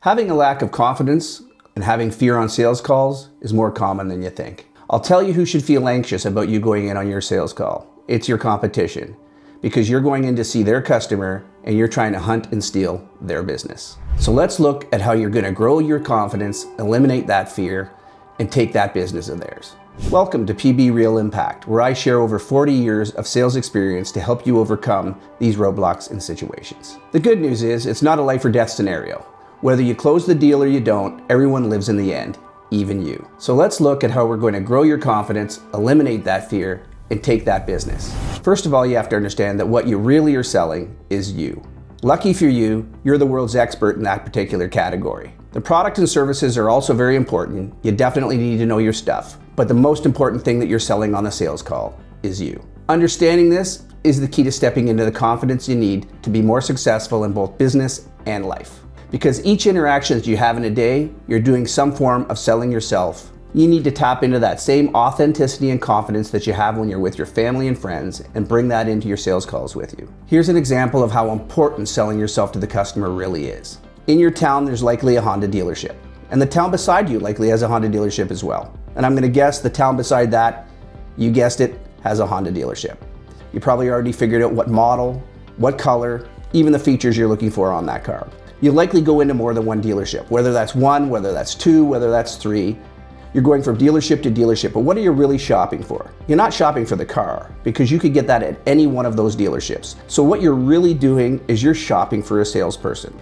Having a lack of confidence and having fear on sales calls is more common than you think. I'll tell you who should feel anxious about you going in on your sales call. It's your competition, because you're going in to see their customer and you're trying to hunt and steal their business. So let's look at how you're going to grow your confidence, eliminate that fear, and take that business of theirs. Welcome to PB Real Impact, where I share over 40 years of sales experience to help you overcome these roadblocks and situations. The good news is it's not a life or death scenario. Whether you close the deal or you don't, everyone lives in the end, even you. So let's look at how we're going to grow your confidence, eliminate that fear, and take that business. First of all, you have to understand that what you really are selling is you. Lucky for you, you're the world's expert in that particular category. The product and services are also very important. You definitely need to know your stuff. But the most important thing that you're selling on the sales call is you. Understanding this is the key to stepping into the confidence you need to be more successful in both business and life. Because each interaction that you have in a day, you're doing some form of selling yourself. You need to tap into that same authenticity and confidence that you have when you're with your family and friends and bring that into your sales calls with you. Here's an example of how important selling yourself to the customer really is. In your town, there's likely a Honda dealership, and the town beside you likely has a Honda dealership as well. And I'm gonna guess the town beside that, you guessed it, has a Honda dealership. You probably already figured out what model, what color, even the features you're looking for on that car. You'll likely go into more than one dealership, whether that's one, whether that's two, whether that's three. You're going from dealership to dealership, but what are you really shopping for? You're not shopping for the car, because you could get that at any one of those dealerships. So what you're really doing is you're shopping for a salesperson.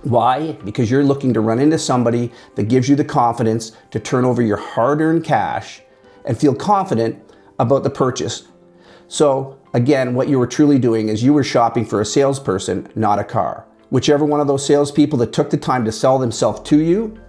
Why? Because you're looking to run into somebody that gives you the confidence to turn over your hard-earned cash and feel confident about the purchase. So again, what you were truly doing is you were shopping for a salesperson, not a car. Whichever one of those salespeople that took the time to sell themselves to you,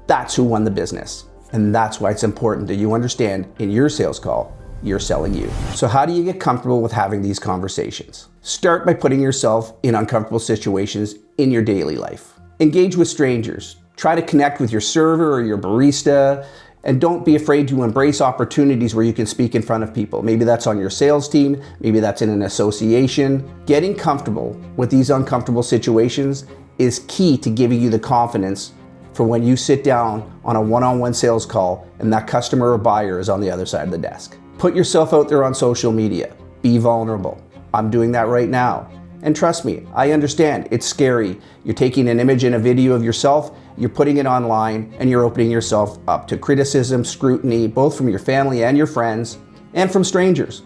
that's who won the business. And that's why it's important that you understand in your sales call, you're selling you. So how do you get comfortable with having these conversations? Start by putting yourself in uncomfortable situations in your daily life. Engage with strangers. Try to connect with your server or your barista, and don't be afraid to embrace opportunities where you can speak in front of people. Maybe that's on your sales team, maybe that's in an association. Getting comfortable with these uncomfortable situations is key to giving you the confidence for when you sit down on a one-on-one sales call and that customer or buyer is on the other side of the desk. Put yourself out there on social media. Be vulnerable. I'm doing that right now. And trust me, I understand, it's scary. You're taking an image and a video of yourself, you're putting it online, and you're opening yourself up to criticism, scrutiny, both from your family and your friends, and from strangers.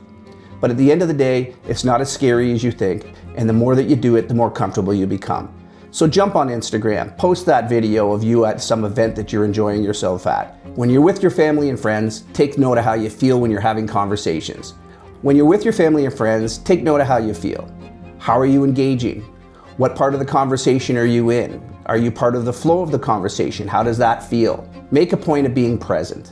But at the end of the day, it's not as scary as you think, and the more that you do it, the more comfortable you become. So jump on Instagram, post that video of you at some event that you're enjoying yourself at. When you're with your family and friends, take note of how you feel when you're having conversations. When you're with your family and friends, take note of how you feel. How are you engaging? What part of the conversation are you in? Are you part of the flow of the conversation? How does that feel? Make a point of being present,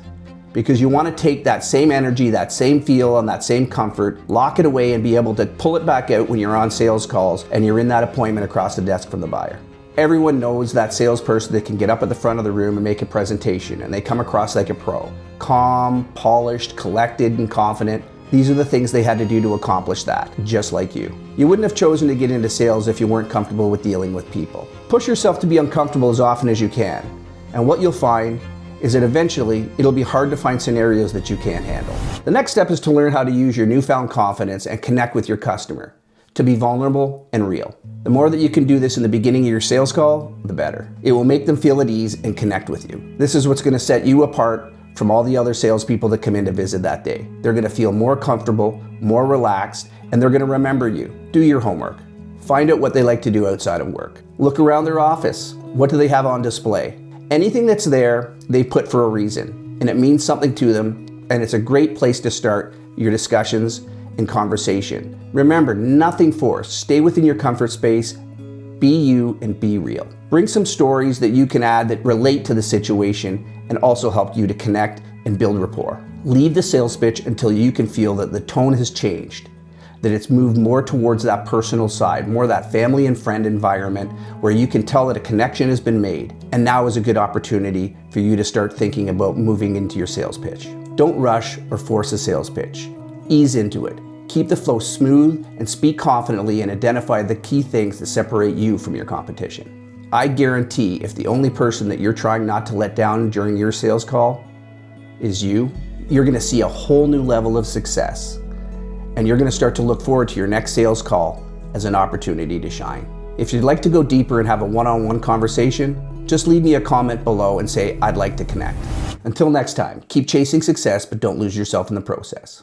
because you want to take that same energy, that same feel, and that same comfort, lock it away, and be able to pull it back out when you're on sales calls and you're in that appointment across the desk from the buyer. Everyone knows that salesperson that can get up at the front of the room and make a presentation, and they come across like a pro. Calm, polished, collected, and confident. These are the things they had to do to accomplish that, just like you. You wouldn't have chosen to get into sales if you weren't comfortable with dealing with people. Push yourself to be uncomfortable as often as you can, and what you'll find is that eventually it'll be hard to find scenarios that you can't handle. The next step is to learn how to use your newfound confidence and connect with your customer, to be vulnerable and real. The more that you can do this in the beginning of your sales call, the better. It will make them feel at ease and connect with you. This is what's going to set you apart from all the other salespeople that come in to visit that day. They're going to feel more comfortable, more relaxed, and they're going to remember you. Do your homework. Find out what they like to do outside of work. Look around their office. What do they have on display? Anything that's there, they put for a reason, and it means something to them, and it's a great place to start your discussions and conversation. Remember, nothing forced. Stay within your comfort space. Be you and be real. Bring some stories that you can add that relate to the situation and also help you to connect and build rapport. Leave the sales pitch until you can feel that the tone has changed, that it's moved more towards that personal side, more that family and friend environment where you can tell that a connection has been made. And now is a good opportunity for you to start thinking about moving into your sales pitch. Don't rush or force a sales pitch. Ease into it. Keep the flow smooth and speak confidently and identify the key things that separate you from your competition. I guarantee if the only person that you're trying not to let down during your sales call is you, you're gonna see a whole new level of success. And you're gonna start to look forward to your next sales call as an opportunity to shine. If you'd like to go deeper and have a one-on-one conversation, just leave me a comment below and say, I'd like to connect. Until next time, keep chasing success, but don't lose yourself in the process.